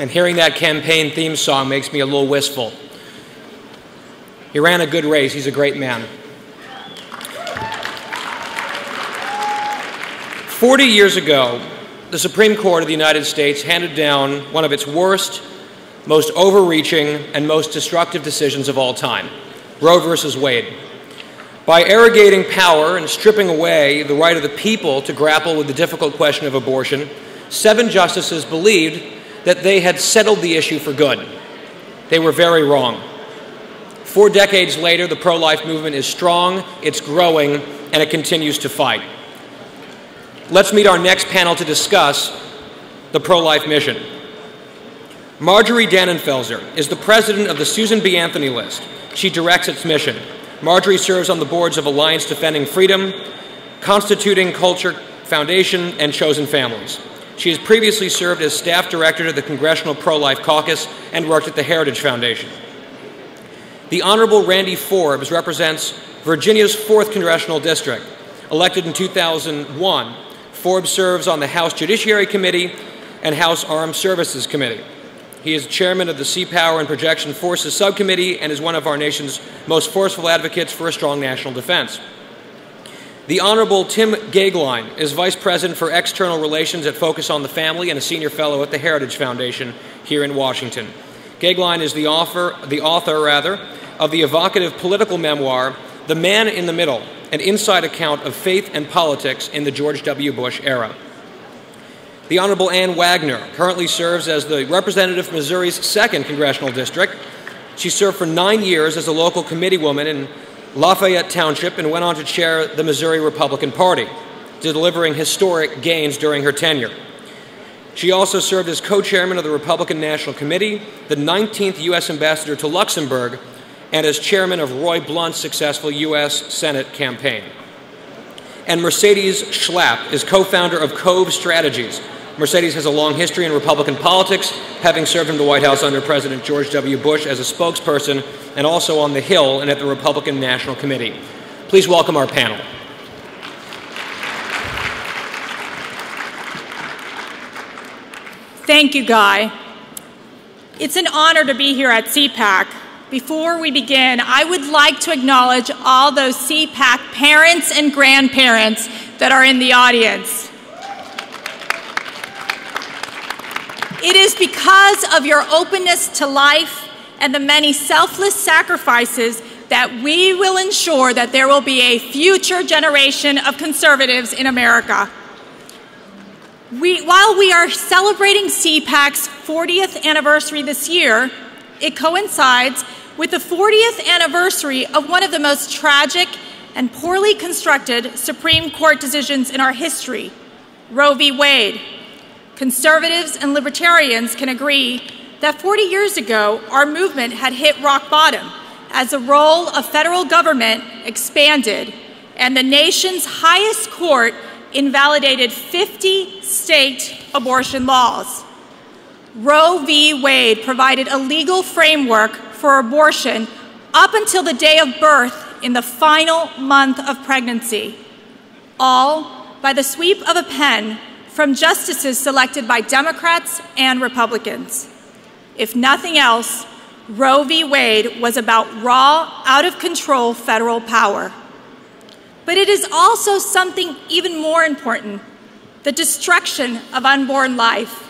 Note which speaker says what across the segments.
Speaker 1: and hearing that campaign theme song makes me a little wistful. He ran a good race. He's a great man. 40 years ago, the Supreme Court of the United States handed down one of its worst, most overreaching, and most destructive decisions of all time, Roe versus Wade. By arrogating power and stripping away the right of the people to grapple with the difficult question of abortion, 7 justices believed that they had settled the issue for good. They were very wrong. 4 decades later, the pro-life movement is strong, it's growing, and it continues to fight. Let's meet our next panel to discuss the pro-life mission. Marjorie Dannenfelser is the president of the Susan B. Anthony List. She directs its mission. Marjorie serves on the boards of Alliance Defending Freedom, Constituting Culture Foundation, and Chosen Families. She has previously served as staff director to the Congressional Pro-Life Caucus and worked at the Heritage Foundation. The Honorable Randy Forbes represents Virginia's 4th Congressional District. Elected in 2001, Forbes serves on the House Judiciary Committee and House Armed Services Committee. He is chairman of the Sea Power and Projection Forces Subcommittee and is one of our nation's most forceful advocates for a strong national defense. The Honorable Tim Gagline is Vice President for External Relations at Focus on the Family and a Senior Fellow at the Heritage Foundation here in Washington. Gagline is the author of the evocative political memoir, The Man in the Middle, an inside account of faith and politics in the George W. Bush era. The Honorable Ann Wagner currently serves as the representative from Missouri's 2nd Congressional District. She served for 9 years as a local committeewoman in Lafayette Township and went on to chair the Missouri Republican Party, delivering historic gains during her tenure. She also served as co-chairman of the Republican National Committee, the 19th U.S. Ambassador to Luxembourg, and as chairman of Roy Blunt's successful U.S. Senate campaign. And Mercedes Schlapp is co-founder of Cove Strategies. Mercedes has a long history in Republican politics, having served in the White House under President George W. Bush as a spokesperson and also on the Hill and at the Republican National Committee. Please welcome our panel.
Speaker 2: Thank you, Guy. It's an honor to be here at CPAC. Before we begin, I would like to acknowledge all those CPAC parents and grandparents that are in the audience. It is because of your openness to life and the many selfless sacrifices that we will ensure that there will be a future generation of conservatives in America. While we are celebrating CPAC's 40th anniversary this year, it coincides with the 40th anniversary of one of the most tragic and poorly constructed Supreme Court decisions in our history, Roe v. Wade. Conservatives and libertarians can agree that 40 years ago, our movement had hit rock bottom as the role of federal government expanded and the nation's highest court invalidated 50 state abortion laws. Roe v. Wade provided a legal framework for abortion up until the day of birth in the final month of pregnancy, all by the sweep of a pen from justices selected by Democrats and Republicans. If nothing else, Roe v. Wade was about raw, out-of-control federal power. But it is also something even more important, the destruction of unborn life.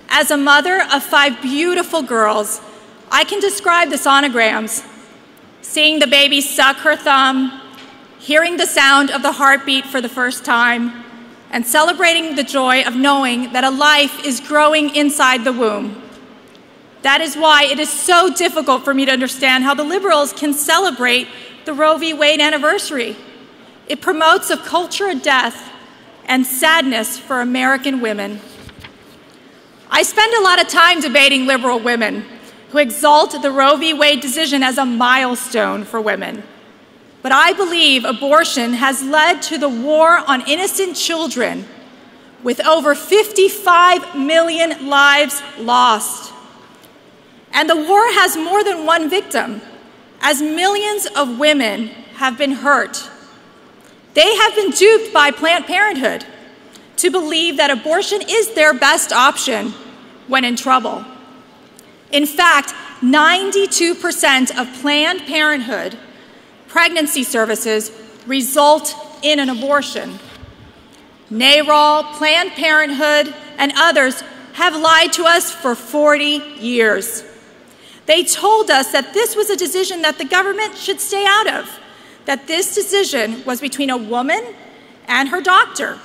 Speaker 2: As a mother of 5 beautiful girls, I can describe the sonograms. Seeing the baby suck her thumb, hearing the sound of the heartbeat for the first time, and celebrating the joy of knowing that a life is growing inside the womb. That is why it is so difficult for me to understand how the liberals can celebrate the Roe v. Wade anniversary. It promotes a culture of death and sadness for American women. I spend a lot of time debating liberal women who exalt the Roe v. Wade decision as a milestone for women. But I believe abortion has led to the war on innocent children, with over 55 million lives lost. And the war has more than one victim, as millions of women have been hurt. They have been duped by Planned Parenthood to believe that abortion is their best option, when in trouble. In fact, 92% of Planned Parenthood pregnancy services result in an abortion. NARAL, Planned Parenthood, and others have lied to us for 40 years. They told us that this was a decision that the government should stay out of, that this decision was between a woman and her doctor,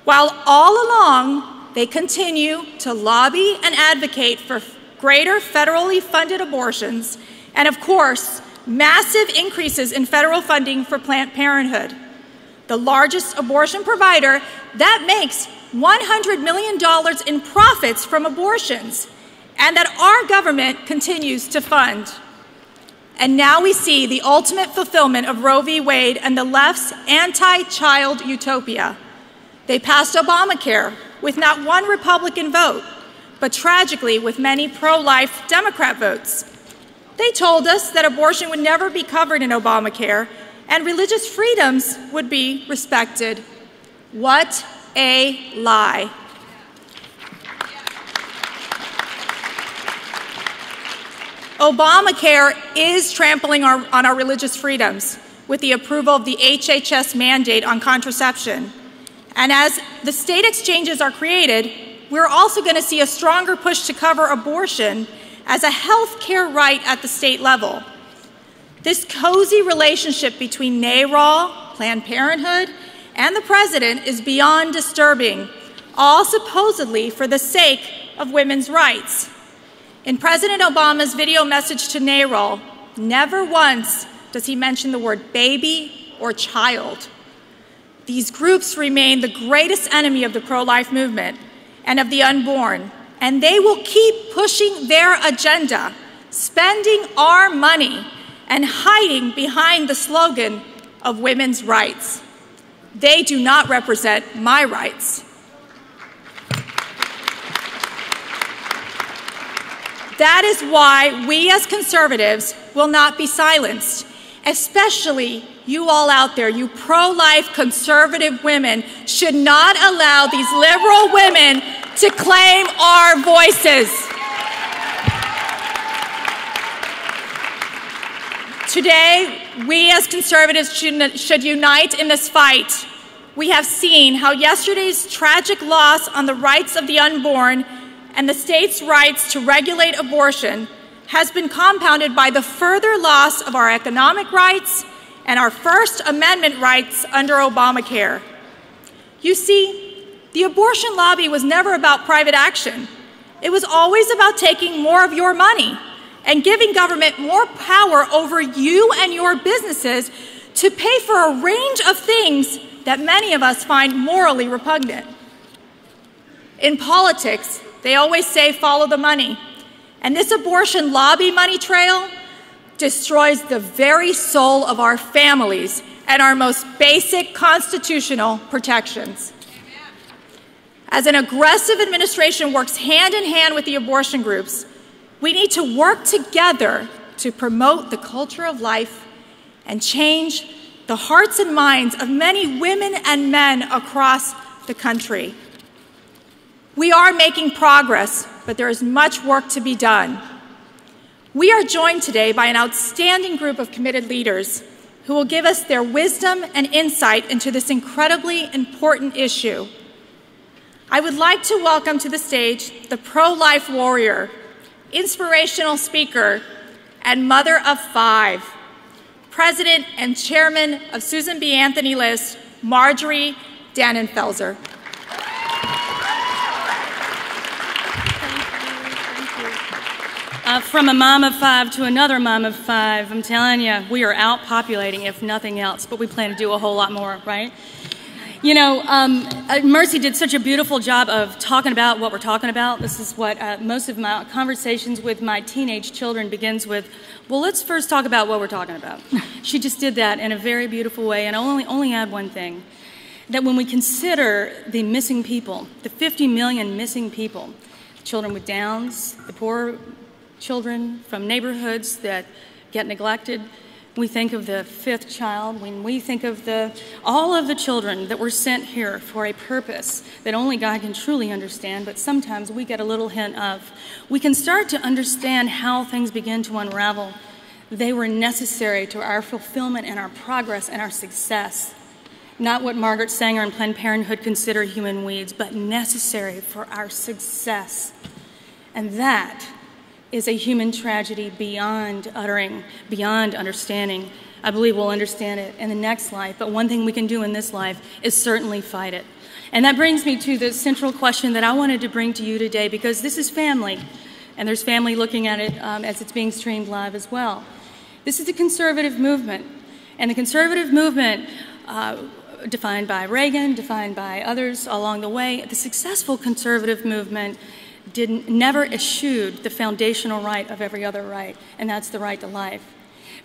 Speaker 2: while all along they continue to lobby and advocate for greater federally funded abortions and, of course, massive increases in federal funding for Planned Parenthood, the largest abortion provider that makes $100 million in profits from abortions, and that our government continues to fund. And now we see the ultimate fulfillment of Roe v. Wade and the left's anti-child utopia. They passed Obamacare with not one Republican vote, but tragically with many pro-life Democrat votes. They told us that abortion would never be covered in Obamacare and religious freedoms would be respected. What a lie. Obamacare is trampling on our religious freedoms with the approval of the HHS mandate on contraception. And as the state exchanges are created, we're also going to see a stronger push to cover abortion as a health care right at the state level. This cozy relationship between NARAL, Planned Parenthood, and the president is beyond disturbing, all supposedly for the sake of women's rights. In President Obama's video message to NARAL, never once does he mention the word baby or child. These groups remain the greatest enemy of the pro-life movement and of the unborn, and they will keep pushing their agenda, spending our money, and hiding behind the slogan of women's rights. They do not represent my rights. That is why we as conservatives will not be silenced, especially you all out there, you pro-life conservative women should not allow these liberal women to claim our voices. Today, we as conservatives should unite in this fight. We have seen how yesterday's tragic loss on the rights of the unborn and the state's rights to regulate abortion has been compounded by the further loss of our economic rights and our First Amendment rights under Obamacare. You see, the abortion lobby was never about private action. It was always about taking more of your money and giving government more power over you and your businesses to pay for a range of things that many of us find morally repugnant. In politics, they always say follow the money, and this abortion lobby money trail destroys the very soul of our families and our most basic constitutional protections. As an aggressive administration works hand in hand with the abortion groups, we need to work together to promote the culture of life and change the hearts and minds of many women and men across the country. We are making progress, but there is much work to be done. We are joined today by an outstanding group of committed leaders who will give us their wisdom and insight into this incredibly important issue. I would like to welcome to the stage the pro-life warrior, inspirational speaker, and mother of 5, President and Chairman of Susan B. Anthony List, Marjorie Dannenfelser.
Speaker 3: From a mom of 5 to another mom of 5, I'm telling you, we are outpopulating, if nothing else, but we plan to do a whole lot more, right? You know, Mercy did such a beautiful job of talking about what we're talking about. This is what most of my conversations with my teenage children begins with, well, let's first talk about what we're talking about. She just did that in a very beautiful way, and I'll only add one thing, that when we consider the missing people, the 50 million missing people, children with Downs, the poor children from neighborhoods that get neglected, We think of the fifth child, when we think of all of the children that were sent here for a purpose that only God can truly understand, but sometimes we get a little hint of. We can start to understand how things begin to unravel. They were necessary to our fulfillment and our progress and our success. Not what Margaret Sanger and Planned Parenthood consider human weeds, but necessary for our success. And that is a human tragedy beyond uttering, beyond understanding. I believe we'll understand it in the next life, but one thing we can do in this life is certainly fight it. And that brings me to the central question that I wanted to bring to you today, because this is family, and there's family looking at it as it's being streamed live as well. This is the conservative movement, and the conservative movement, defined by Reagan, defined by others along the way, the successful conservative movement never eschewed the foundational right of every other right, and that's the right to life.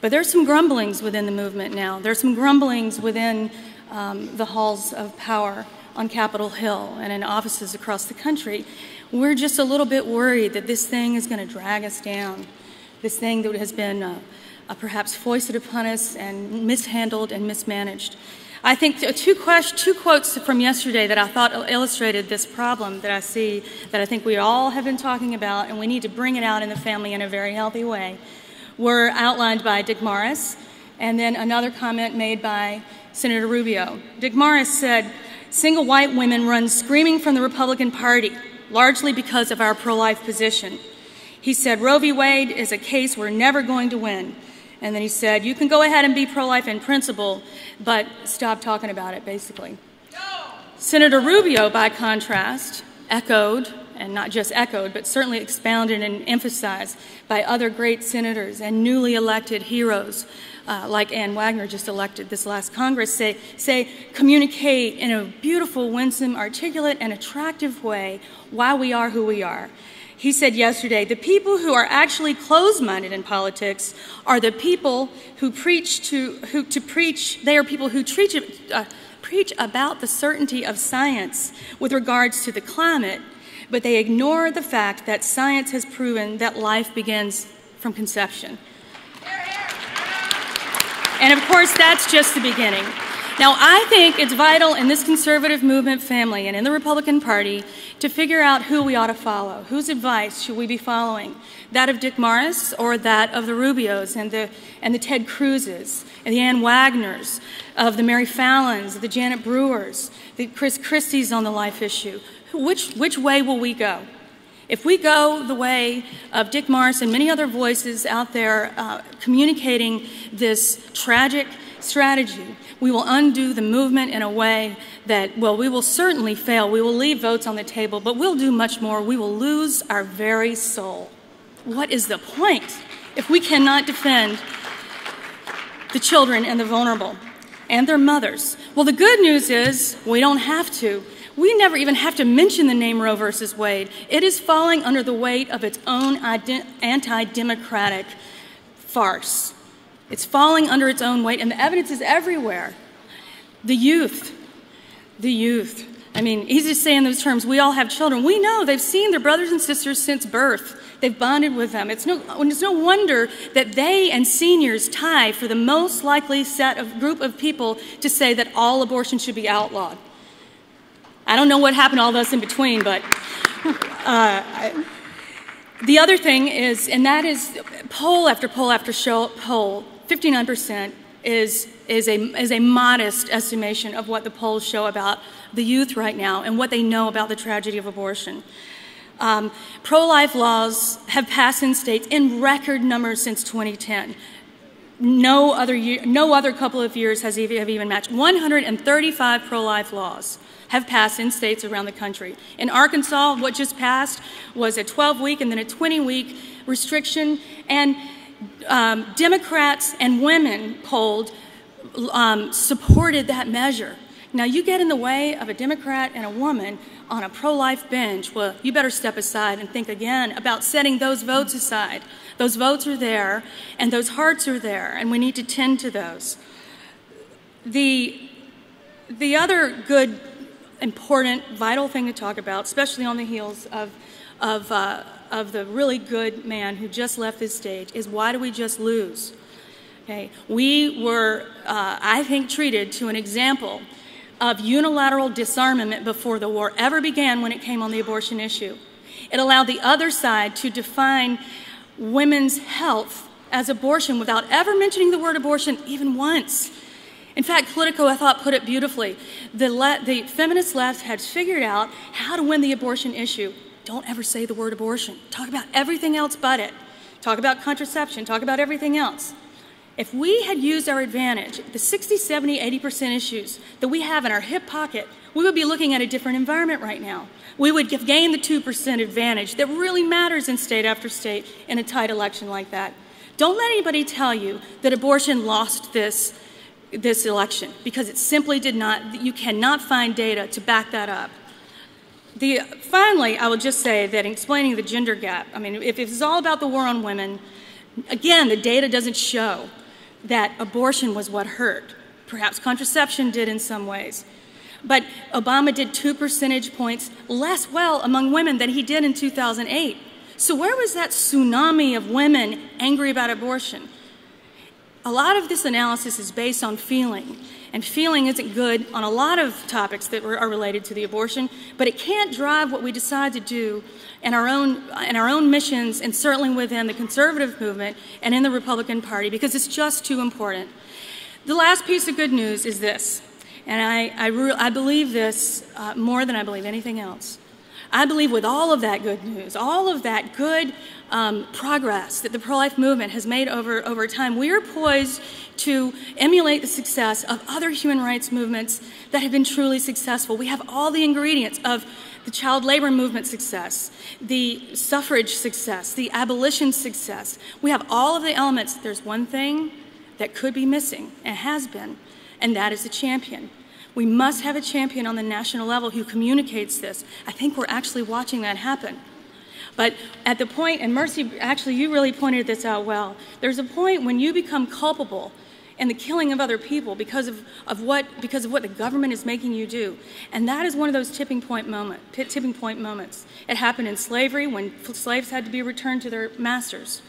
Speaker 3: But there's some grumblings within the movement now. There's some grumblings within the halls of power on Capitol Hill and in offices across the country. We're just a little bit worried that this thing is going to drag us down, this thing that has been perhaps foisted upon us and mishandled and mismanaged. I think two quotes from yesterday that I thought illustrated this problem that I see, that I think we all have been talking about, and we need to bring it out in the family in a very healthy way, were outlined by Dick Morris, and then another comment made by Senator Rubio. Dick Morris said, "Single white women run screaming from the Republican Party, largely because of our pro-life position." He said, "Roe v. Wade is a case we're never going to win." And then he said, "You can go ahead and be pro-life in principle, but stop talking about it," basically. No. Senator Rubio, by contrast, echoed, and not just echoed, but certainly expounded and emphasized by other great senators and newly elected heroes, like Ann Wagner, just elected this last Congress, say communicate in a beautiful, winsome, articulate, and attractive way why we are who we are. He said yesterday, "The people who are actually closed-minded in politics are the people who preach about the certainty of science with regards to the climate, but they ignore the fact that science has proven that life begins from conception." And of course, that's just the beginning. Now, I think it's vital in this conservative movement family and in the Republican Party to figure out who we ought to follow. Whose advice should we be following? That of Dick Morris or that of the Rubios and the Ted Cruzes and the Ann Wagners, of the Mary Fallons, the Janet Brewers, the Chris Christies on the life issue? Which way will we go? If we go the way of Dick Morris and many other voices out there communicating this tragic strategy, we will undo the movement in a way that, well, we will certainly fail. We will leave votes on the table, but we'll do much more. We will lose our very soul. What is the point if we cannot defend the children and the vulnerable and their mothers? Well, the good news is we don't have to. We never even have to mention the name Roe versus Wade. It is falling under the weight of its own anti-democratic farce. It's falling under its own weight, and the evidence is everywhere. The youth. I mean, easy to say in those terms, we all have children. We know they've seen their brothers and sisters since birth. They've bonded with them. It's no wonder that they and seniors tie for the most likely group of people to say that all abortion should be outlawed. I don't know what happened to all those in between, but the other thing is, and that is poll after poll after poll, 59% is a modest estimation of what the polls show about the youth right now and what they know about the tragedy of abortion. Pro-life laws have passed in states in record numbers since 2010. No other couple of years have even matched. 135 pro-life laws have passed in states around the country. In Arkansas, what just passed was a 12-week and then a 20-week restriction, and Democrats and women polled supported that measure. Now, you get in the way of a Democrat and a woman on a pro-life bench, well, you better step aside and think again about setting those votes aside. Those votes are there, and those hearts are there, and we need to tend to those. The other good, important, vital thing to talk about, especially on the heels of the really good man who just left this stage, is why do we just lose? Okay? We were, I think, treated to an example of unilateral disarmament before the war ever began when it came on the abortion issue. It allowed the other side to define women's health as abortion without ever mentioning the word abortion even once. In fact, Politico, I thought, put it beautifully. The feminist left had figured out how to win the abortion issue. Don't ever say the word abortion. Talk about everything else but it. Talk about contraception. Talk about everything else. If we had used our advantage, the 60, 70, 80% issues that we have in our hip pocket, we would be looking at a different environment right now. We would have gained the 2% advantage that really matters in state after state in a tight election like that. Don't let anybody tell you that abortion lost this election, because it simply did not. You cannot find data to back that up. Finally, I will just say that in explaining the gender gap, I mean, if it's all about the war on women, again, the data doesn't show that abortion was what hurt. Perhaps contraception did in some ways. But Obama did 2 percentage points less well among women than he did in 2008. So where was that tsunami of women angry about abortion? A lot of this analysis is based on feeling, and feeling isn't good on a lot of topics that are related to the abortion, but it can't drive what we decide to do in our own missions, and certainly within the conservative movement and in the Republican Party, because it's just too important. The last piece of good news is this, and I believe this more than I believe anything else. I believe with all of that good news, all of that good progress that the pro-life movement has made over time, we are poised to emulate the success of other human rights movements that have been truly successful. We have all the ingredients of the child labor movement success, the suffrage success, the abolition success. We have all of the elements. There's one thing that could be missing, and has been, and that is a champion. We must have a champion on the national level who communicates this. I think we're actually watching that happen. But at the point, and Mercy, actually you really pointed this out well, there's a point when you become culpable in the killing of other people because of what the government is making you do. And that is one of those tipping point moments. It happened in slavery when slaves had to be returned to their masters.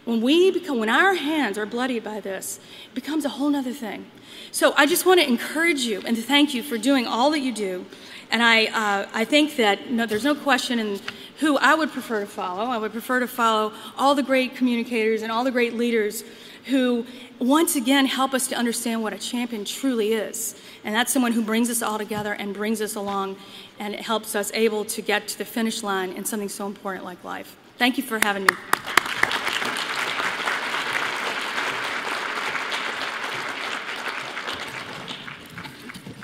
Speaker 3: When our hands are bloodied by this, it becomes a whole other thing. So I just want to encourage you and to thank you for doing all that you do. And I think that there's no question in who I would prefer to follow. I would prefer to follow all the great communicators and all the great leaders who, once again, help us to understand what a champion truly is. And that's someone who brings us all together and brings us along, and it helps us able to get to the finish line in something so important like life. Thank you for having me.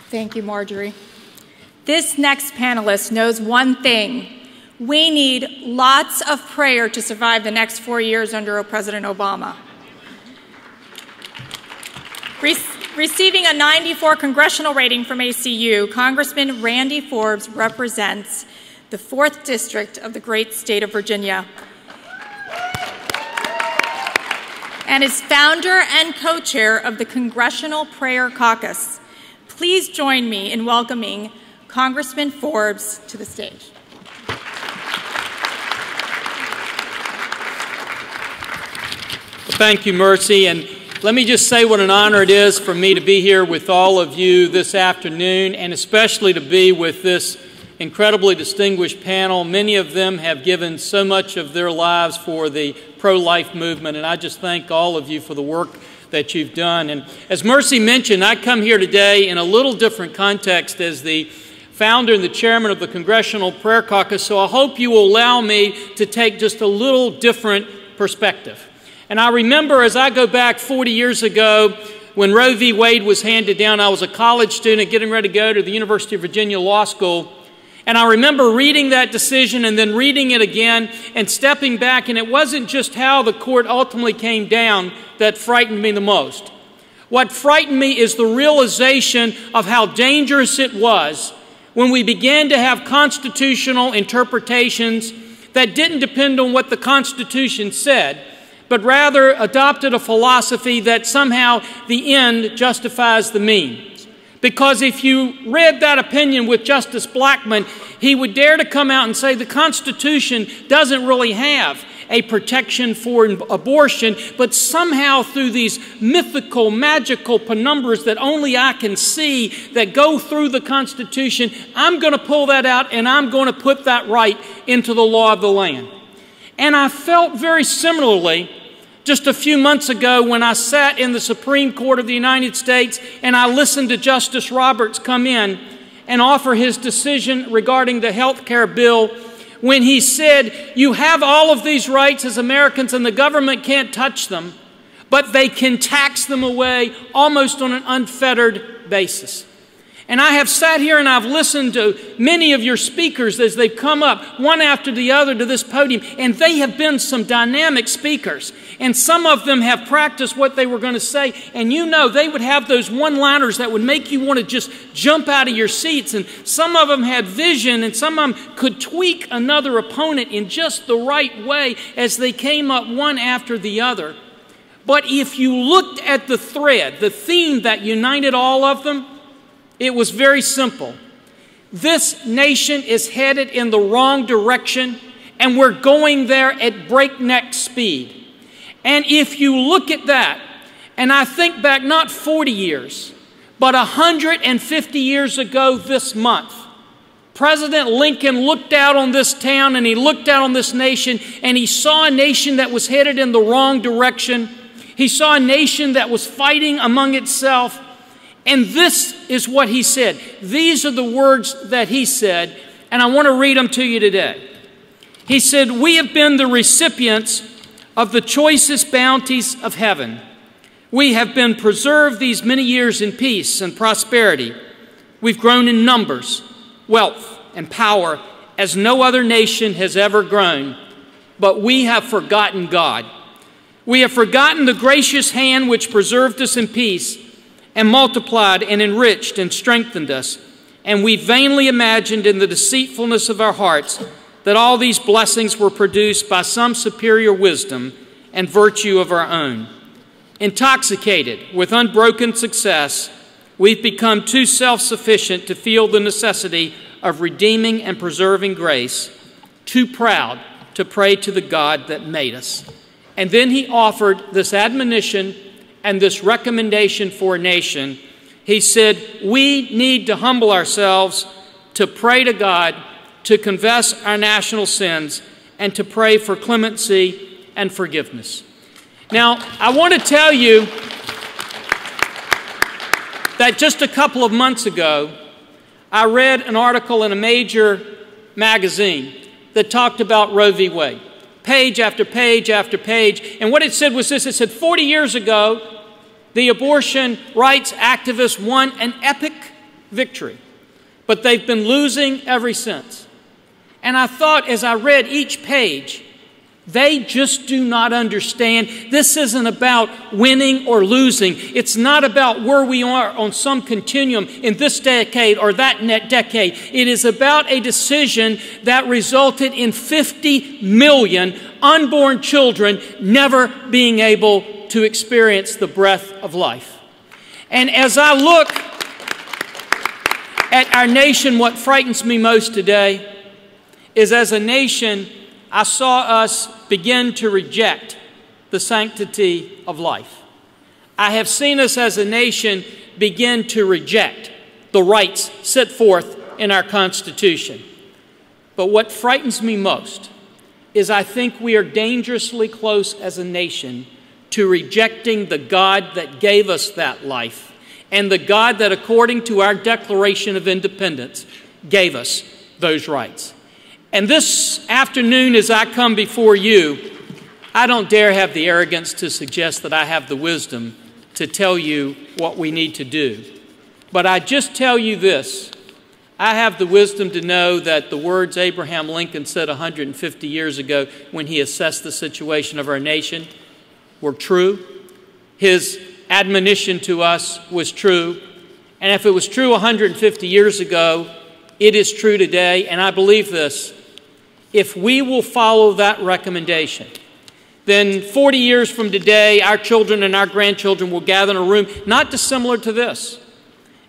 Speaker 2: Thank you, Marjorie. This next panelist knows one thing. We need lots of prayer to survive the next 4 years under President Obama. Receiving a 94 congressional rating from ACU, Congressman Randy Forbes represents the 4th District of the great state of Virginia and is founder and co-chair of the Congressional Prayer Caucus. Please join me in welcoming Congressman Forbes to the stage.
Speaker 4: Thank you, Mercy. And let me just say what an honor it is for me to be here with all of you this afternoon, and especially to be with this incredibly distinguished panel. Many of them have given so much of their lives for the pro-life movement, and I just thank all of you for the work that you've done. And as Mercy mentioned, I come here today in a little different context as the founder and the chairman of the Congressional Prayer Caucus, so I hope you will allow me to take just a little different perspective. And I remember as I go back 40 years ago when Roe v. Wade was handed down, I was a college student getting ready to go to the University of Virginia Law School. And I remember reading that decision and then reading it again and stepping back, and it wasn't just how the court ultimately came down that frightened me the most. What frightened me is the realization of how dangerous it was when we began to have constitutional interpretations that didn't depend on what the Constitution said, but rather adopted a philosophy that somehow the end justifies the means. Because if you read that opinion with Justice Blackmun, he would dare to come out and say the Constitution doesn't really have a protection for abortion, but somehow through these mythical, magical penumbras that only I can see that go through the Constitution, I'm going to pull that out and I'm going to put that right into the law of the land. And I felt very similarly just a few months ago when I sat in the Supreme Court of the United States and I listened to Justice Roberts come in and offer his decision regarding the health care bill, when he said, you have all of these rights as Americans and the government can't touch them, but they can tax them away almost on an unfettered basis. And I have sat here and I've listened to many of your speakers as they've come up one after the other to this podium, and they have been some dynamic speakers. And some of them have practiced what they were going to say, and you know they would have those one-liners that would make you want to just jump out of your seats. And some of them had vision, and some of them could tweak another opponent in just the right way as they came up one after the other. But if you looked at the thread, the theme that united all of them, it was very simple. This nation is headed in the wrong direction, and we're going there at breakneck speed. And if you look at that, and I think back not 40 years, but 150 years ago this month, President Lincoln looked out on this town and he looked out on this nation, and he saw a nation that was headed in the wrong direction. He saw a nation that was fighting among itself. And this is what he said. These are the words that he said, and I want to read them to you today. He said, we have been the recipients of the choicest bounties of heaven. We have been preserved these many years in peace and prosperity. We've grown in numbers, wealth, and power as no other nation has ever grown. But we have forgotten God. We have forgotten the gracious hand which preserved us in peace and multiplied and enriched and strengthened us. And we vainly imagined in the deceitfulness of our hearts that all these blessings were produced by some superior wisdom and virtue of our own. Intoxicated with unbroken success, we've become too self-sufficient to feel the necessity of redeeming and preserving grace, too proud to pray to the God that made us. And then he offered this admonition and this recommendation for a nation. He said, we need to humble ourselves, to pray to God, to confess our national sins, and to pray for clemency and forgiveness. Now, I want to tell you that just a couple of months ago, I read an article in a major magazine that talked about Roe v. Wade. Page after page after page. And what it said was this. It said 40 years ago, the abortion rights activists won an epic victory, but they've been losing ever since. And I thought as I read each page, they just do not understand. This isn't about winning or losing. It's not about where we are on some continuum in this decade or that decade. It is about a decision that resulted in 50 million unborn children never being able to experience the breath of life. And as I look at our nation, what frightens me most today is as a nation, I saw us begin to reject the sanctity of life. I have seen us as a nation begin to reject the rights set forth in our Constitution. But what frightens me most is I think we are dangerously close as a nation to rejecting the God that gave us that life and the God that, according to our Declaration of Independence, gave us those rights. And this afternoon, as I come before you, I don't dare have the arrogance to suggest that I have the wisdom to tell you what we need to do. But I just tell you this. I have the wisdom to know that the words Abraham Lincoln said 150 years ago when he assessed the situation of our nation were true. His admonition to us was true. And if it was true 150 years ago, it is true today. And I believe this. If we will follow that recommendation, then 40 years from today, our children and our grandchildren will gather in a room not dissimilar to this.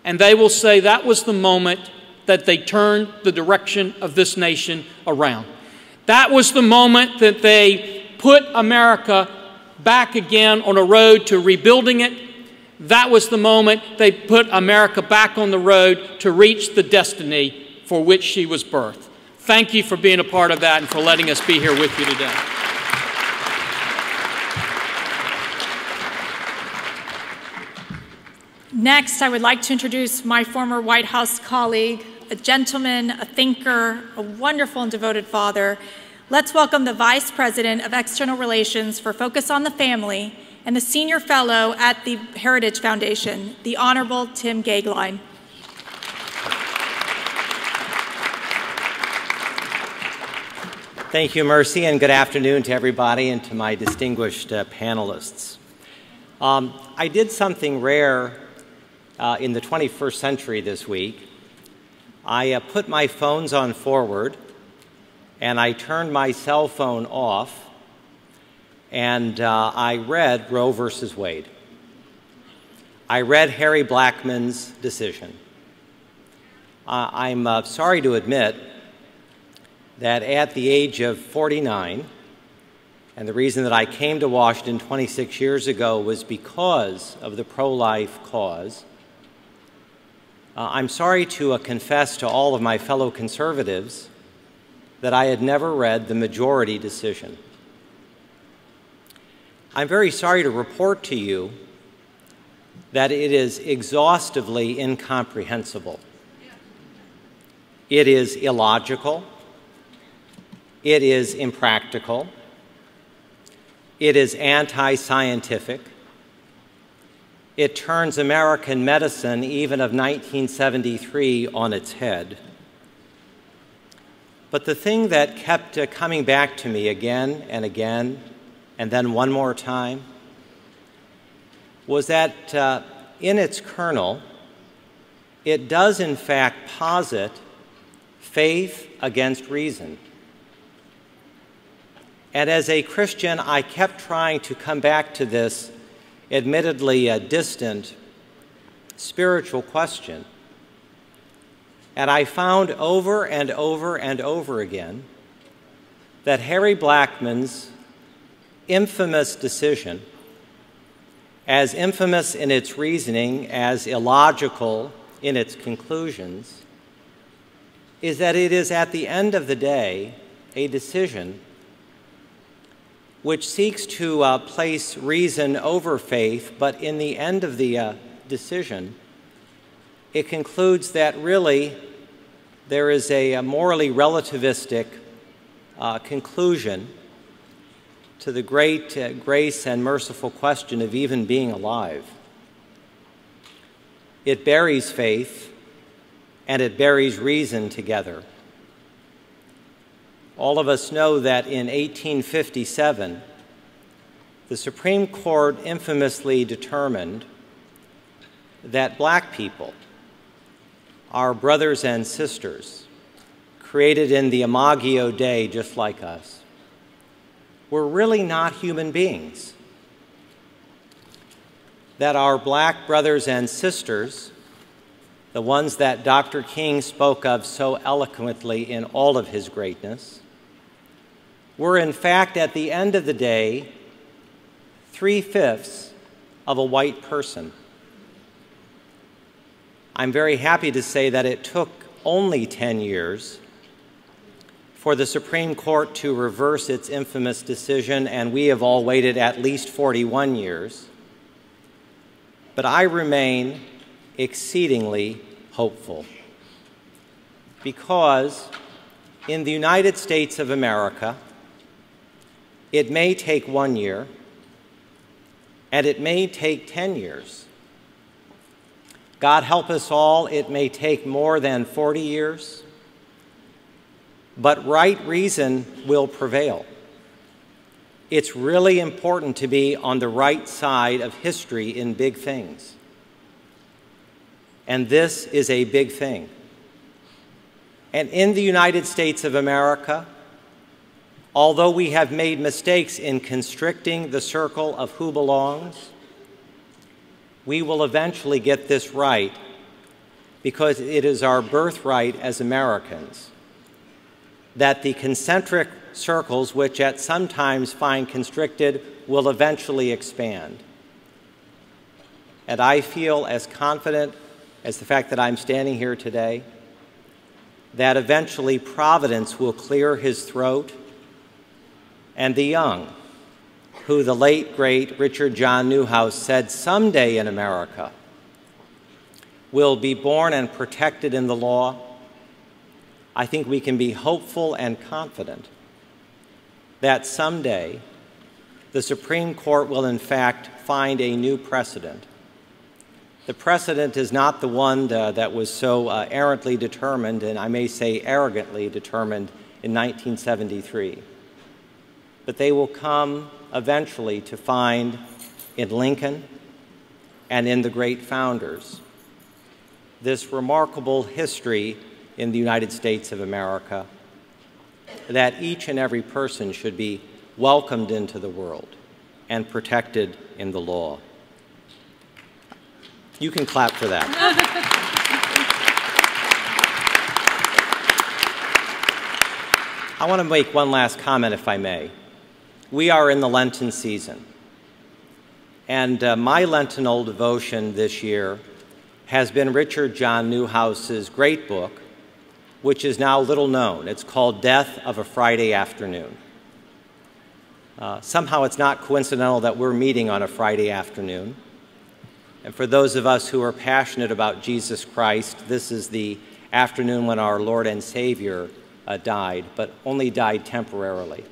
Speaker 4: And they will say that was the moment that they turned the direction of this nation around. That was the moment that they put America back again on a road to rebuilding it. That was the moment they put America back on the road to reach the destiny for which she was birthed. Thank you for being a part of that and for letting us be here with you today.
Speaker 2: Next, I would like to introduce my former White House colleague, a gentleman, a thinker, a wonderful and devoted father. Let's welcome the Vice President of External Relations for Focus on the Family and the Senior Fellow at the Heritage Foundation, the Honorable Tim Gagline.
Speaker 5: Thank you, Mercy, and good afternoon to everybody and to my distinguished panelists. I did something rare in the 21st century this week. I put my phones on forward, and I turned my cell phone off, and I read Roe versus Wade. I read Harry Blackmun's decision. I'm sorry to admit that at the age of 49, and the reason that I came to Washington 26 years ago was because of the pro-life cause, I'm sorry to confess to all of my fellow conservatives that I had never read the majority decision. I'm very sorry to report to you that it is exhaustively incomprehensible. It is illogical. It is impractical. It is anti-scientific. It turns American medicine, even of 1973, on its head. But the thing that kept coming back to me again and again, and then one more time, was that in its kernel, it does in fact posit faith against reason. And as a Christian, I kept trying to come back to this admittedly distant spiritual question. And I found over and over and over again that Harry Blackmun's infamous decision, as infamous in its reasoning, as illogical in its conclusions, is that it is at the end of the day a decision which seeks to place reason over faith, but in the end of the decision, it concludes that really there is a morally relativistic conclusion to the great grace and merciful question of even being alive. It buries faith and it buries reason together. All of us know that in 1857, the Supreme Court infamously determined that black people, our brothers and sisters, created in the Imago Dei just like us, were really not human beings. That our black brothers and sisters, the ones that Dr. King spoke of so eloquently in all of his greatness, were in fact, at the end of the day, 3/5 of a white person. I'm very happy to say that it took only 10 years for the Supreme Court to reverse its infamous decision, and we have all waited at least 41 years. But I remain exceedingly hopeful because in the United States of America, it may take 1 year, and it may take 10 years. God help us all, it may take more than 40 years, but right reason will prevail. It's really important to be on the right side of history in big things. And this is a big thing. And in the United States of America, although we have made mistakes in constricting the circle of who belongs, we will eventually get this right because it is our birthright as Americans. that the concentric circles, which at some times find constricted, will eventually expand. And I feel as confident as the fact that I'm standing here today that eventually Providence will clear his throat, and the young, who the late, great Richard John Newhouse said someday in America will be born and protected in the law, I think we can be hopeful and confident that someday the Supreme Court will in fact find a new precedent. The precedent is not the one that was so errantly determined, and I may say arrogantly determined, in 1973. But they will come eventually to find in Lincoln and in the great founders this remarkable history in the United States of America, that each and every person should be welcomed into the world and protected in the law. You can clap for that. I want to make one last comment, if I may. We are in the Lenten season, and my Lentinal devotion this year has been Richard John Newhouse's great book, which is now little known. It's called Death of a Friday Afternoon. Somehow it's not coincidental that we're meeting on a Friday afternoon. And for those of us who are passionate about Jesus Christ, this is the afternoon when our Lord and Savior died, but only died temporarily.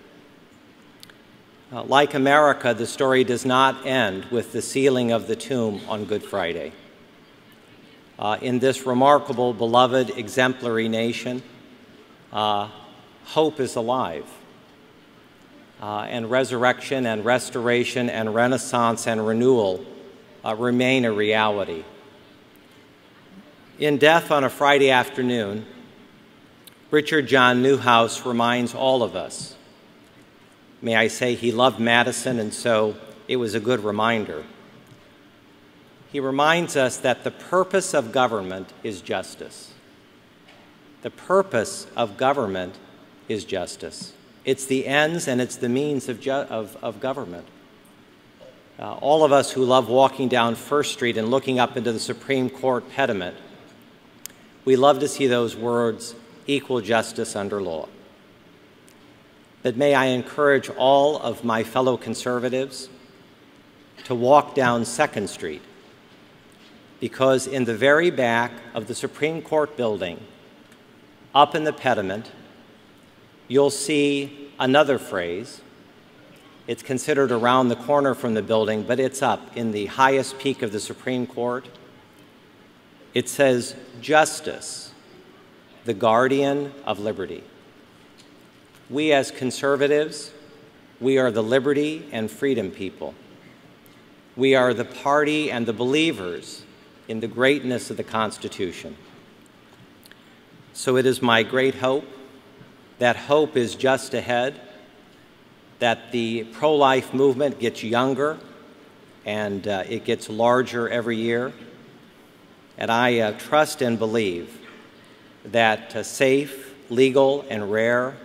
Speaker 5: Like America, the story does not end with the sealing of the tomb on Good Friday. In this remarkable, beloved, exemplary nation, hope is alive. And resurrection and restoration and renaissance and renewal remain a reality. In Death on a Friday Afternoon, Richard John Newhouse reminds all of us. May I say he loved Madison, and so it was a good reminder. He reminds us that the purpose of government is justice. The purpose of government is justice. It's the ends and it's the means of government. All of us who love walking down First Street and looking up into the Supreme Court pediment, we love to see those words, equal justice under law. But may I encourage all of my fellow conservatives to walk down Second Street, because in the very back of the Supreme Court building, up in the pediment, you'll see another phrase. It's considered around the corner from the building, but it's up in the highest peak of the Supreme Court. It says, "Justice, the guardian of liberty." We as conservatives, we are the liberty and freedom people. We are the party and the believers in the greatness of the Constitution. So it is my great hope that hope is just ahead, that the pro-life movement gets younger and it gets larger every year. And I trust and believe that safe, legal, and rare,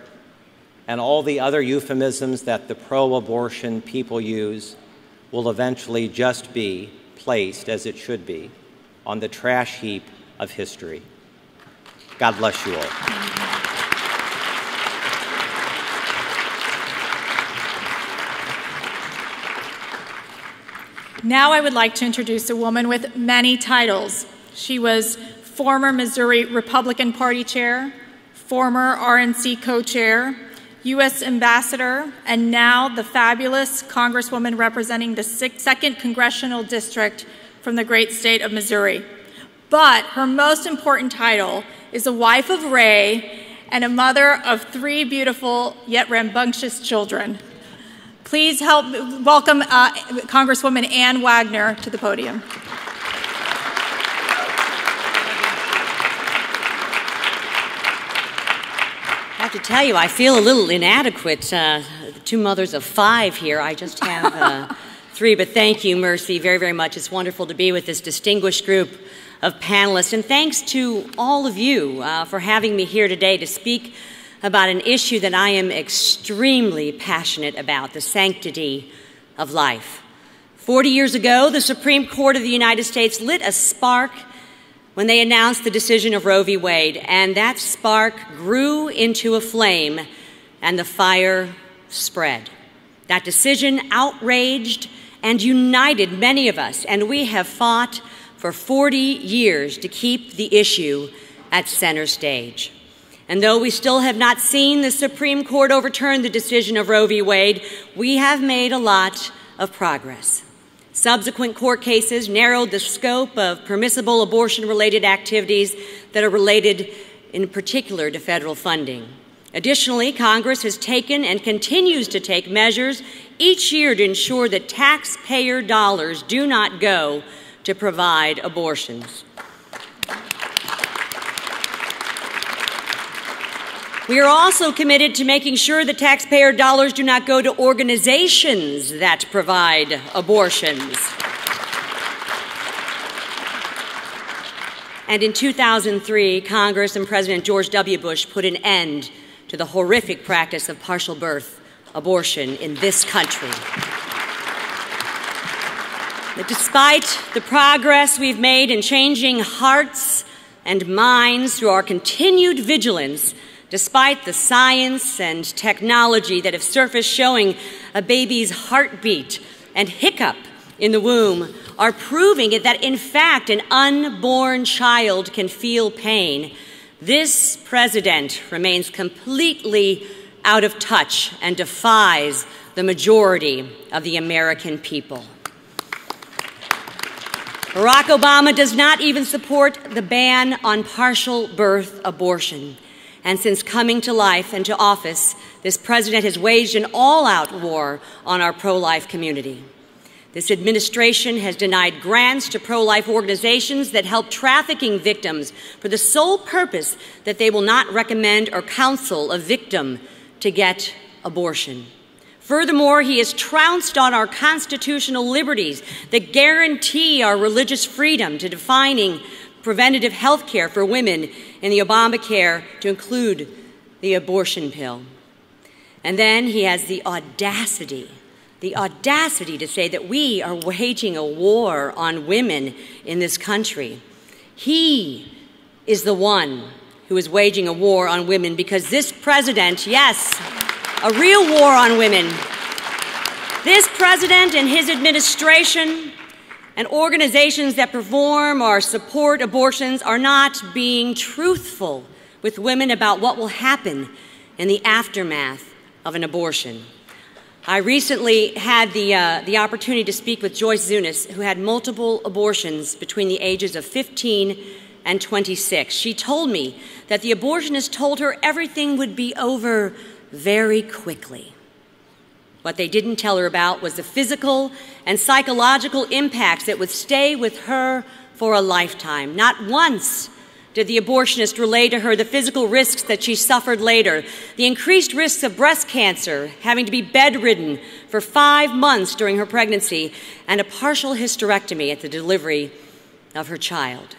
Speaker 5: and all the other euphemisms that the pro-abortion people use will eventually just be placed, as it should be, on the trash heap of history. God bless you all.
Speaker 2: Now I would like to introduce a woman with many titles. She was former Missouri Republican Party chair, former RNC co-chair, U.S. ambassador, and now the fabulous Congresswoman representing the 2nd Congressional District from the great state of Missouri. But her most important title is a wife of Ray and a mother of 3 beautiful yet rambunctious children. Please help welcome Congresswoman Ann Wagner to the podium.
Speaker 6: I have to tell you, I feel a little inadequate. 2 mothers of 5 here. I just have 3, but thank you, Mercy, very, very much. It's wonderful to be with this distinguished group of panelists, and thanks to all of you for having me here today to speak about an issue that I am extremely passionate about, the sanctity of life. 40 years ago, the Supreme Court of the United States lit a spark when they announced the decision of Roe v. Wade, and that spark grew into a flame, and the fire spread. That decision outraged and united many of us, and we have fought for 40 years to keep the issue at center stage. And though we still have not seen the Supreme Court overturn the decision of Roe v. Wade, we have made a lot of progress. Subsequent court cases narrowed the scope of permissible abortion-related activities that are related in particular to federal funding. Additionally, Congress has taken and continues to take measures each year to ensure that taxpayer dollars do not go to provide abortions. We are also committed to making sure that taxpayer dollars do not go to organizations that provide abortions. And in 2003, Congress and President George W. Bush put an end to the horrific practice of partial birth abortion in this country. But despite the progress we've made in changing hearts and minds through our continued vigilance, despite the science and technology that have surfaced showing a baby's heartbeat and hiccup in the womb are proving it that, in fact, an unborn child can feel pain, this president remains completely out of touch and defies the majority of the American people. Barack Obama does not even support the ban on partial birth abortion. And since coming to life and to office, this president has waged an all-out war on our pro-life community. This administration has denied grants to pro-life organizations that help trafficking victims for the sole purpose that they will not recommend or counsel a victim to get abortion. Furthermore, he has trounced on our constitutional liberties that guarantee our religious freedom to defining preventative health care for women in the Obamacare to include the abortion pill. And then he has the audacity to say that we are waging a war on women in this country. He is the one who is waging a war on women because this president, yes, a real war on women, this president and his administration and organizations that perform or support abortions are not being truthful with women about what will happen in the aftermath of an abortion. I recently had the opportunity to speak with Joyce Zunis, who had multiple abortions between the ages of 15 and 26. She told me that the abortionist told her everything would be over very quickly. What they didn't tell her about was the physical and psychological impacts that would stay with her for a lifetime. Not once did the abortionist relay to her the physical risks that she suffered later, the increased risks of breast cancer, having to be bedridden for 5 months during her pregnancy, and a partial hysterectomy at the delivery of her child.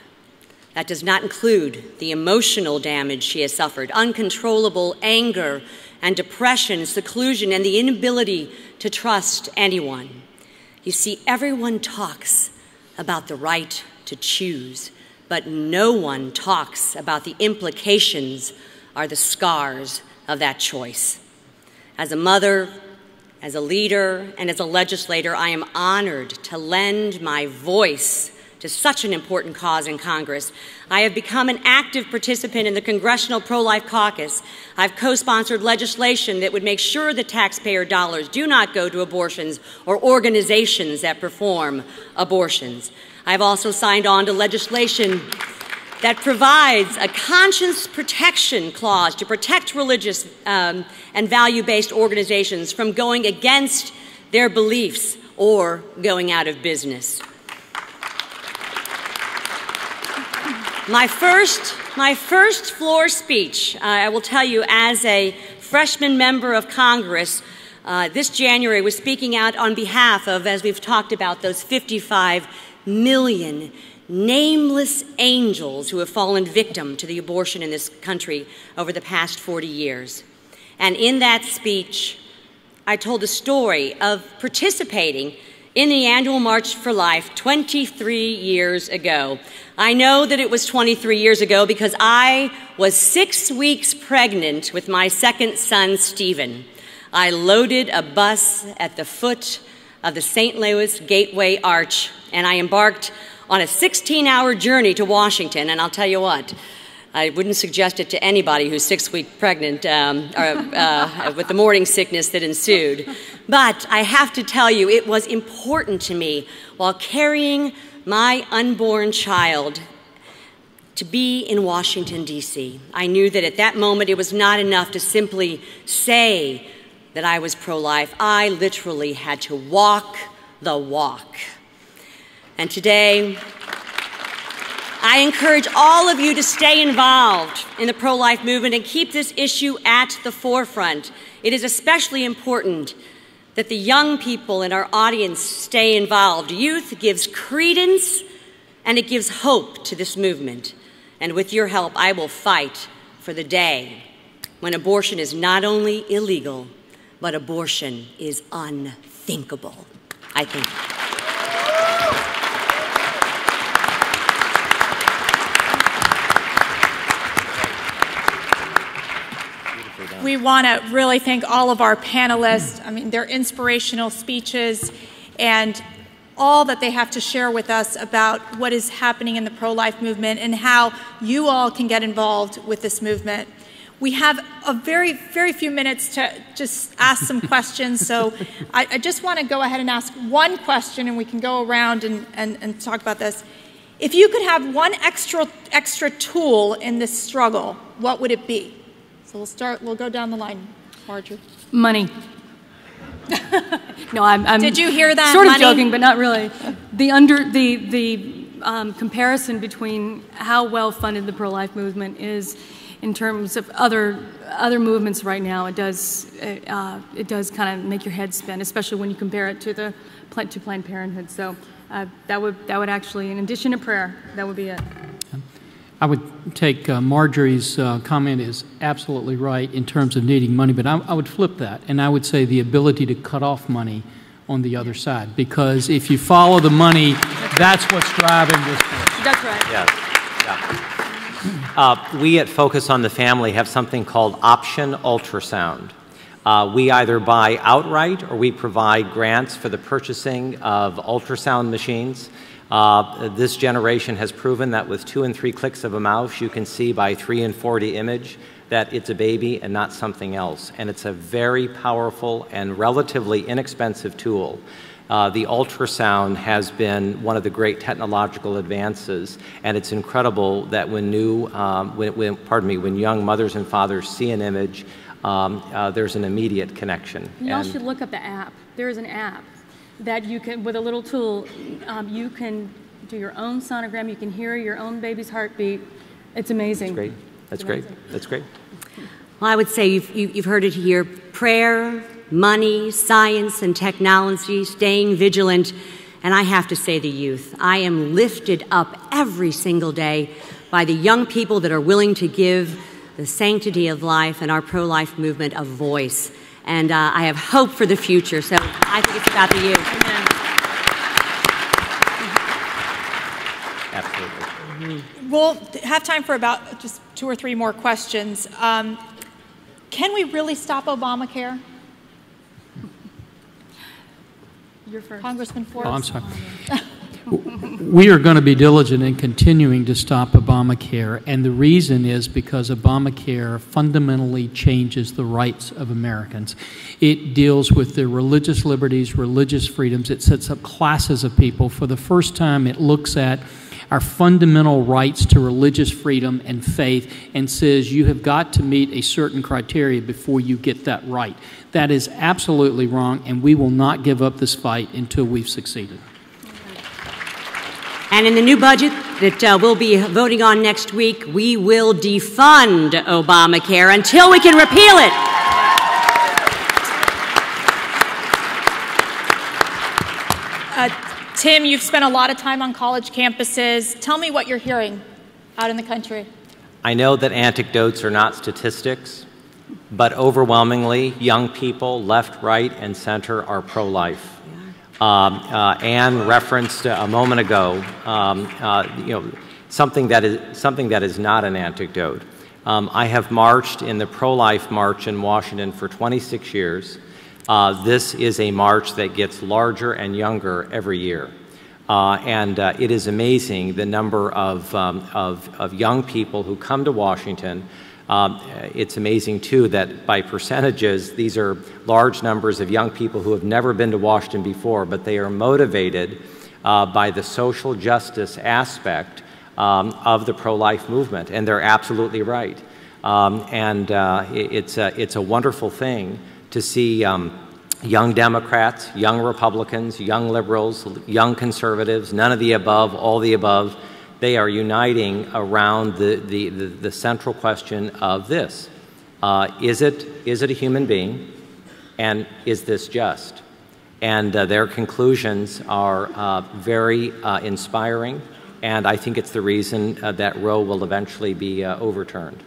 Speaker 6: That does not include the emotional damage she has suffered, uncontrollable anger and depression, seclusion, and the inability to trust anyone. You see, everyone talks about the right to choose, but no one talks about the implications or the scars of that choice. As a mother, as a leader, and as a legislator, I am honored to lend my voice to such an important cause in Congress. I have become an active participant in the Congressional Pro-Life Caucus. I've co-sponsored legislation that would make sure that taxpayer dollars do not go to abortions or organizations that perform abortions. I've also signed on to legislation that provides a conscience protection clause to protect religious and value-based organizations from going against their beliefs or going out of business. My first floor speech, I will tell you, as a freshman member of Congress, this January was speaking out on behalf of, as we've talked about, those 55 million nameless angels who have fallen victim to the abortion in this country over the past 40 years. And in that speech, I told the story of participating in the annual March for Life 23 years ago. I know that it was 23 years ago because I was 6 weeks pregnant with my second son, Stephen. I loaded a bus at the foot of the St. Louis Gateway Arch, and I embarked on a 16-hour journey to Washington. And I'll tell you what, I wouldn't suggest it to anybody who's 6 weeks pregnant with the morning sickness that ensued. But I have to tell you, it was important to me while carrying my unborn child to be in Washington, D.C. I knew that at that moment it was not enough to simply say that I was pro-life. I literally had to walk the walk. And today, I encourage all of you to stay involved in the pro-life movement and keep this issue at the forefront. It is especially important that the young people in our audience stay involved. Youth gives credence and it gives hope to this movement. And with your help, I will fight for the day when abortion is not only illegal, but abortion is unthinkable. I think.
Speaker 2: We want to really thank all of our panelists. I mean, their inspirational speeches and all that they have to share with us about what is happening in the pro-life movement and how you all can get involved with this movement. We have a very few minutes to just ask some questions, so I just want to go ahead and ask one question, and we can go around and talk about this. If you could have one extra tool in this struggle, what would it be? So we'll go down the line. Marjorie.
Speaker 3: Money. No, I'm
Speaker 2: Did you hear that?
Speaker 3: Sort of
Speaker 2: Money?
Speaker 3: joking, but not really. The comparison between how well funded the pro-life movement is in terms of other movements right now, it does kind of make your head spin, especially when you compare it to Planned Parenthood. So that would actually, in addition to prayer, that would be it.
Speaker 4: I would take Marjorie's comment is absolutely right in terms of needing money, but I would flip that, and I would say the ability to cut off money on the other side, because if you follow the money, that's what's driving this push.
Speaker 3: That's right.
Speaker 5: Yes. Yeah. We at Focus on the Family have something called option ultrasound. We either buy outright or we provide grants for the purchasing of ultrasound machines. This generation has proven that with 2 and 3 clicks of a mouse, you can see by 3 and 4D image that it's a baby and not something else. And it's a very powerful and relatively inexpensive tool. The ultrasound has been one of the great technological advances, and it's incredible that when young mothers and fathers see an image, there's an immediate connection.
Speaker 3: Y'all should look up the app. There is an app that you can, with a little tool, you can do your own sonogram, you can hear your own baby's heartbeat. It's amazing.
Speaker 5: That's great. That's great. That's great.
Speaker 6: Well, I would say you've heard it here. Prayer, money, science, and technology, staying vigilant. And I have to say the youth. I am lifted up every single day by the young people that are willing to give the sanctity of life and our pro-life movement a voice. And I have hope for the future. So I think it's about the youth. Amen.
Speaker 5: Absolutely.
Speaker 2: We'll have time for about just 2 or 3 more questions. Can we really stop Obamacare?
Speaker 3: You're first.
Speaker 2: Congressman Forbes?
Speaker 4: Oh, I'm sorry. We are going to be diligent in continuing to stop Obamacare, and the reason is because Obamacare fundamentally changes the rights of Americans. It deals with their religious liberties, religious freedoms. It sets up classes of people. For the first time, it looks at our fundamental rights to religious freedom and faith and says you have got to meet a certain criteria before you get that right. That is absolutely wrong, and we will not give up this fight until we've succeeded.
Speaker 6: And in the new budget that we'll be voting on next week, we will defund Obamacare until we can repeal it.
Speaker 2: Tim, you've spent a lot of time on college campuses. Tell me what you're hearing out in the country.
Speaker 5: I know that anecdotes are not statistics, but overwhelmingly, young people, left, right, and center, are pro-life. Anne referenced a moment ago, something that is not an anecdote. I have marched in the pro-life march in Washington for 26 years. This is a march that gets larger and younger every year. It is amazing the number of young people who come to Washington. It's amazing, too, that by percentages, these are large numbers of young people who have never been to Washington before, but they are motivated by the social justice aspect of the pro-life movement, and they're absolutely right. It's a wonderful thing to see young Democrats, young Republicans, young liberals, young conservatives, none of the above, all the above. They are uniting around the central question of this. Is it a human being? And is this just? And their conclusions are very inspiring, and I think it's the reason that Roe will eventually be overturned.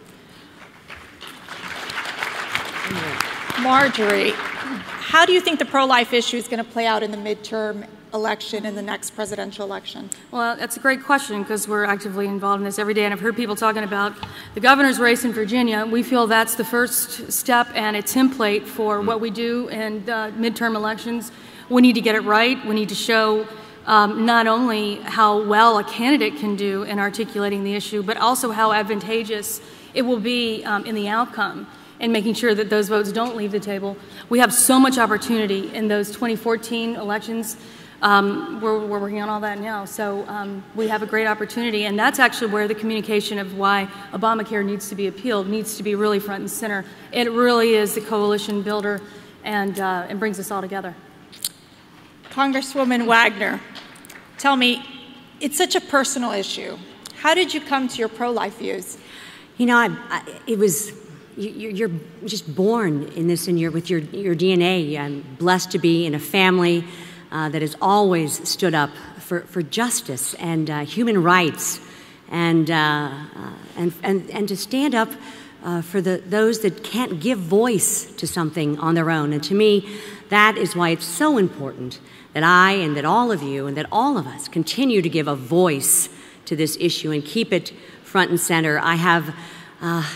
Speaker 2: Marjorie, how do you think the pro-life issue is going to play out in the midterm election in the next presidential election?
Speaker 3: Well, that's a great question because we're actively involved in this every day, and I've heard people talking about the governor's race in Virginia. We feel that's the first step and a template for what we do in midterm elections. We need to get it right. We need to show not only how well a candidate can do in articulating the issue, but also how advantageous it will be in the outcome and making sure that those votes don't leave the table. We have so much opportunity in those 2014 elections. We're working on all that now. So we have a great opportunity, and that's actually where the communication of why Obamacare needs to be appealed needs to be really front and center. It really is the coalition builder and brings us all together.
Speaker 2: Congresswoman Wagner, tell me, it's such a personal issue. How did you come to your pro-life views?
Speaker 6: You know, you're just born in this, with your DNA. I'm blessed to be in a family that has always stood up for justice and human rights, and to stand up for those that can't give voice to something on their own. And to me, that is why it's so important that I and that all of you and that all of us continue to give a voice to this issue and keep it front and center. I have,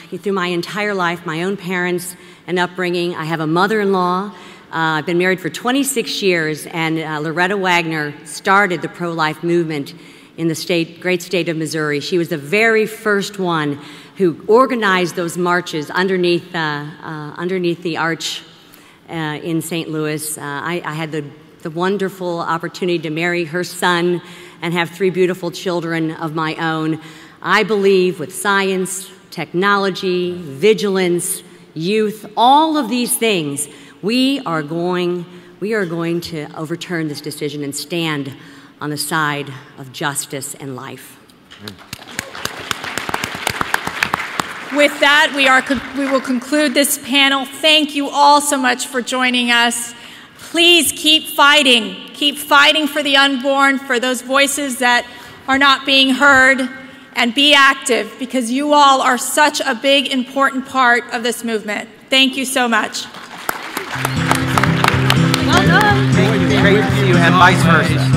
Speaker 6: through my entire life, my own parents and upbringing. I have a mother-in-law. I've been married for 26 years, and Loretta Wagner started the pro-life movement in the great state of Missouri. She was the very first one who organized those marches underneath the arch in St. Louis. I had the wonderful opportunity to marry her son and have 3 beautiful children of my own. I believe with science, technology, vigilance, youth, all of these things, we are going to overturn this decision and stand on the side of justice and life.
Speaker 2: With that, we will conclude this panel. Thank you all so much for joining us. Please keep fighting. Keep fighting for the unborn, for those voices that are not being heard, and be active, because you all are such a big, important part of this movement. Thank you so much.
Speaker 3: Well done.
Speaker 5: Great to see you, and vice versa.